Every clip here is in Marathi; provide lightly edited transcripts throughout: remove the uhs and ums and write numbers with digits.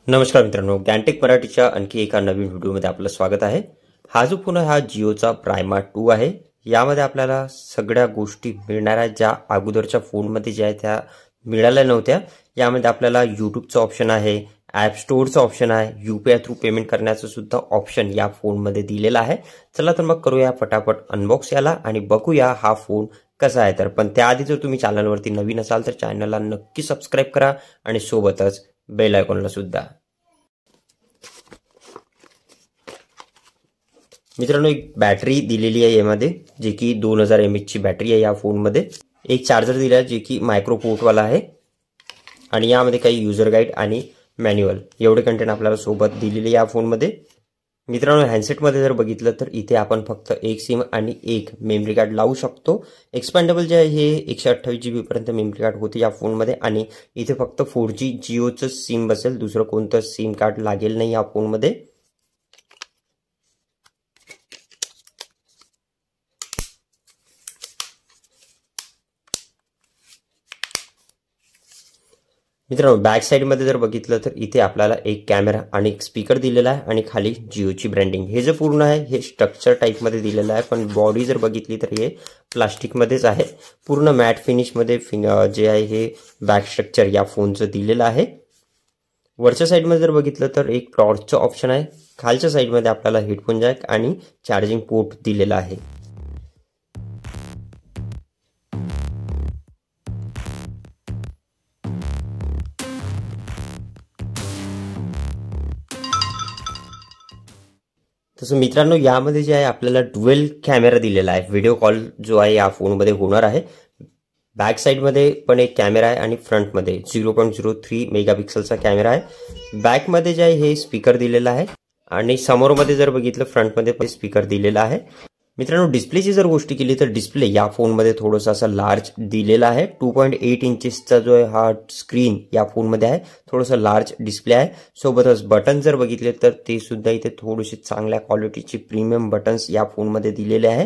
नमस्कार मित्रांनो, गॅनटेक मराठीच्या आणखी एका नवीन व्हिडिओमध्ये आपलं स्वागत आहे। हा जो फोन हा जिओचा प्रायमा 2 आहे। यामध्ये आपल्याला सगळ्या गोष्टी मिळणार आहेत ज्या अगोदरच्या फोनमध्ये ज्या त्या मिळाल्या नव्हत्या। यामध्ये आपल्याला YouTubeचं ऑप्शन आहे, ॲप स्टोअरचं ऑप्शन आहे, UPI थ्रू पेमेंट करण्याचं सुद्धा ऑप्शन या फोनमध्ये दिलेला आहे। चला तर मग करूया फटाफट अनबॉक्स याला आणि बघूया हा फोन कसा आहे। तर पण त्याआधी जर तुम्ही चॅनलवरती नवीन असाल तर चॅनलला नक्की सबस्क्राइब करा आणि सोबतच बेल आयकॉनला सुद्धा। मित्रांनो, एक बॅटरी दिलेली आहे यामध्ये, जे की 2000 mAh ची बॅटरी आहे या फोनमध्ये। एक चार्जर दिला आहे जे की मायक्रो पोर्ट वाला आहे आणि यामध्ये काही युजर गाईड आणि मॅन्युअल एवढे कंटेंट आपल्याला सोबत दिलेले या फोनमध्ये। मित्रांनो, हँडसेटमध्ये जर बघितलं तर इथे आपण फक्त एक सिम आणि एक मेमरी कार्ड लावू शकतो। एक्सपॅन्डेबल जे आहे हे 128 GB पर्यंत मेमरी कार्ड होते या फोनमध्ये आणि इथे फक्त 4G जिओचं सिम बसेल, दुसरं कोणतं सिम कार्ड लागेल नाही या फोनमध्ये। मित्रांनो, बॅक साईडमध्ये जर बघितलं तर इथे आपल्याला एक कॅमेरा आणि एक स्पीकर दिलेला आहे आणि खाली जिओची ब्रँडिंग। हे जे पूर्ण आहे हे स्ट्रक्चर टाईपमध्ये दिलेलं आहे, पण बॉडी जर बघितली तर हे प्लास्टिकमध्येच आहे। पूर्ण मॅट फिनिशमध्ये जे आहे हे बॅक स्ट्रक्चर या फोनचं दिलेलं आहे। वरच्या साईडमध्ये जर बघितलं तर एक टॉर्चचं ऑप्शन आहे। खालच्या साईडमध्ये आपल्याला हेडफोन जॅक आणि चार्जिंग पोर्ट दिलेला आहे। तसं मित्रांनो, यामध्ये जे आहे आपल्याला डुएल कॅमेरा दिलेला आहे। व्हिडिओ कॉल जो आहे या फोनमध्ये होणार आहे। बॅक साईडमध्ये पण एक कॅमेरा आहे आणि फ्रंटमध्ये 0.03 मेगापिक्सलचा कॅमेरा आहे। बॅकमध्ये जे आहे हे स्पीकर दिलेला आहे आणि समोरमध्ये जर बघितलं फ्रंटमध्ये पण स्पीकर दिलेला आहे। मित्रांनो, डिस्प्लेची जर गोष्ट केली तर डिस्प्ले या फोनमध्ये थोडासा असा लार्ज दिलेला आहे। 2.8 इंचेसचा जो आहे हा स्क्रीन या फोनमध्ये आहे, थोडासा लार्ज डिस्प्ले आहे। सोबतच बटन जर बघितले तर ते सुद्धा इथे थोडीशी चांगल्या क्वालिटीची प्रीमियम बटन्स या फोनमध्ये दिलेले आहे।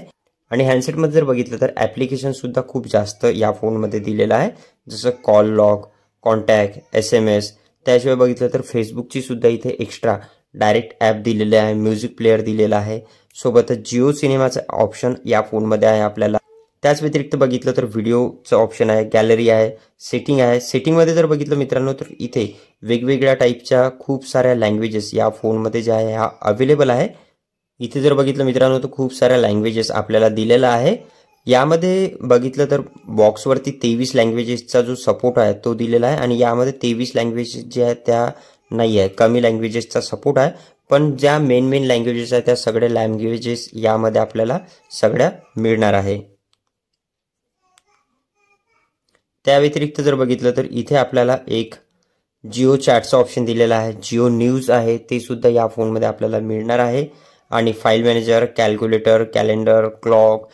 आणि हँडसेटमध्ये जर बघितलं तर ॲप्लिकेशन सुद्धा खूप जास्त या फोनमध्ये दिलेलं आहे, जसं कॉल लॉग, कॉन्टॅक्ट, SMS। त्याशिवाय बघितलं तर फेसबुकची सुद्धा इथे एक्स्ट्रा डायरेक्ट ॲप दिलेले आहे, म्युझिक प्लेअर दिलेला आहे। सोबतच जिओ सिनेमाचं ऑप्शन या फोनमध्ये आहे आपल्याला। त्याच व्यतिरिक्त बघितलं तर व्हिडिओचं ऑप्शन आहे, गॅलरी आहे, सेटिंग आहे। सेटिंगमध्ये जर बघितलं मित्रांनो तर इथे वेगवेगळ्या टाईपच्या खूप साऱ्या लँग्वेजेस या फोनमध्ये जे आहे हा अवेलेबल आहे। इथे जर बघितलं मित्रांनो तर खूप साऱ्या लँग्वेजेस आपल्याला दिलेला आहे। यामध्ये बघितलं तर बॉक्सवरती 23 लँग्वेजेसचा जो सपोर्ट आहे तो दिलेला आहे आणि यामध्ये 23 लँग्वेजेस जे आहेत त्या नाही आहे, कमी लँग्वेजेसचा सपोर्ट आहे। पण ज्या मेन लँग्वेजेस आहेत त्या सगळ्या लँग्वेजेस यामध्ये आपल्याला सगळ्या मिळणार आहे। त्या व्यतिरिक्त जर बघितलं तर इथे आपल्याला एक जिओ चॅटचा ऑप्शन दिलेला आहे, जिओ न्यूज आहे ते सुद्धा या फोनमध्ये आपल्याला मिळणार आहे। आणि file manager, calculator, calendar, clock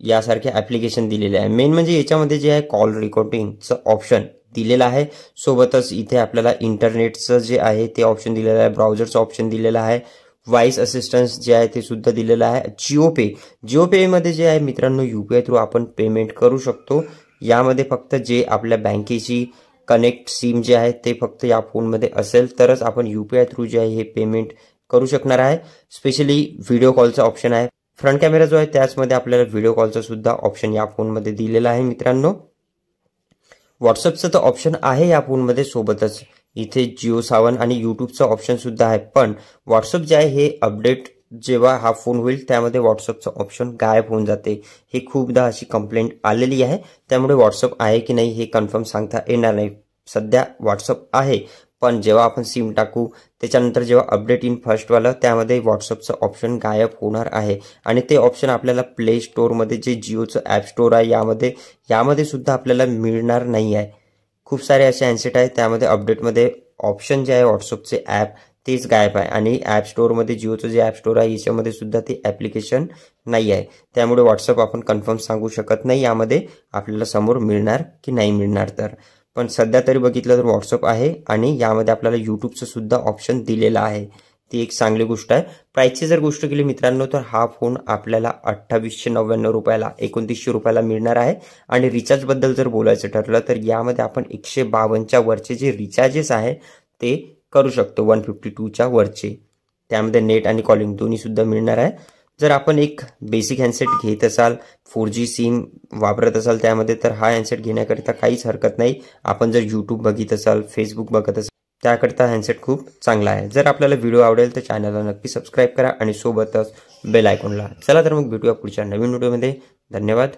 यासारखे ॲप्लिकेशन दिलेले आहे। मेन म्हणजे याच्यामध्ये जे आहे कॉल रेकॉर्डिंगचं ऑप्शन दिलेलं आहे। सोबतच इथे आपल्याला इंटरनेटचं जे आहे ते ऑप्शन दिलेलं आहे, ब्राउझरचं ऑप्शन दिलेलं आहे, व्हॉइस असिस्टन्स जे आहे ते सुद्धा दिलेलं आहे। जिओ पेमध्ये जे आहे मित्रांनो UPI थ्रू आपण पेमेंट करू शकतो। यामध्ये फक्त जे आपल्या बँकेची कनेक्ट सिम जे आहे ते फक्त या फोनमध्ये असेल तरच आपण UPI थ्रू जे आहे हे पेमेंट करू शकणार आहे। स्पेशली व्हिडिओ कॉलचा ऑप्शन आहे। फ्रंट कॅमेरा जो आहे त्याचमध्ये आपल्याला व्हिडिओ कॉलचा सुद्धा ऑप्शन या फोनमध्ये दिलेला आहे। मित्रांनो, व्हॉट्सअपचं तर ऑप्शन आहे या फोनमध्ये, सोबतच इथे जिओ सावन आणि यूट्यूबचं ऑप्शन सुद्धा आहे। पण व्हॉट्सअप जे आहे हे अपडेट जेव्हा हा फोन होईल त्यामध्ये व्हॉट्सअपचं ऑप्शन गायब होऊन जाते। हे खूपदा अशी कंप्लेंट आलेली आहे, त्यामुळे व्हॉट्सअप आहे की नाही हे कन्फर्म सांगता येणार नाही। सध्या व्हॉट्सअप आहे, पण जेव्हा आपण सिम टाकू त्याच्यानंतर जेव्हा अपडेट इन फर्स्टवालं त्यामध्ये व्हॉट्सअपचं ऑप्शन गायब होणार आहे आणि ते ऑप्शन आपल्याला प्ले स्टोअरमध्ये जे जिओचं ॲप स्टोअर आहे यामध्ये सुद्धा आपल्याला मिळणार नाही आहे। खूप सारे असे हँडसेट आहेत त्यामध्ये अपडेटमध्ये ऑप्शन जे आहे व्हॉट्सअपचे ॲप तेच गायब आहे आणि ॲप स्टोअरमध्ये जिओचं जे ॲप स्टोअर आहे याच्यामध्ये सुद्धा ते ॲप्लिकेशन नाही आहे। त्यामुळे व्हॉट्सअप आपण कन्फर्म सांगू शकत नाही यामध्ये आपल्याला समोर मिळणार की नाही मिळणार तर। पण सध्या तरी बघितलं तर व्हॉट्सअप आहे आणि यामध्ये आपल्याला यूट्यूबचं सुद्धा ऑप्शन दिलेलं आहे, ती एक चांगली गोष्ट आहे। प्राइसची जर गोष्ट केली मित्रांनो तर हा फोन आपल्याला 2899 रुपयाला 2900 रुपयाला मिळणार आहे। आणि रिचार्जबद्दल जर बोलायचं ठरलं तर यामध्ये आपण 152च्या वरचे जे रिचार्जेस आहे ते करू शकतो 152च्या वरचे. त्यामध्ये नेट आणि कॉलिंग दोन्ही सुद्धा मिळणार आहे. जर आपण एक बेसिक हँडसेट घेत असाल, 4G सिम वापरत असाल त्यामध्ये, तर हा हँडसेट घेण्याकरिता काहीच हरकत नाही. आपण जर यूट्यूब बघत असाल, फेसबुक बघत असाल, त्याकरिता हँडसेट खूप चांगला आहे. जर आपल्याला व्हिडिओ आवडेल तर चॅनलला नक्की सबस्क्राईब करा आणि सोबतच बेल आयकॉनला. चला तर मग भेटूया पुढच्या नवीन व्हिडिओमध्ये. धन्यवाद.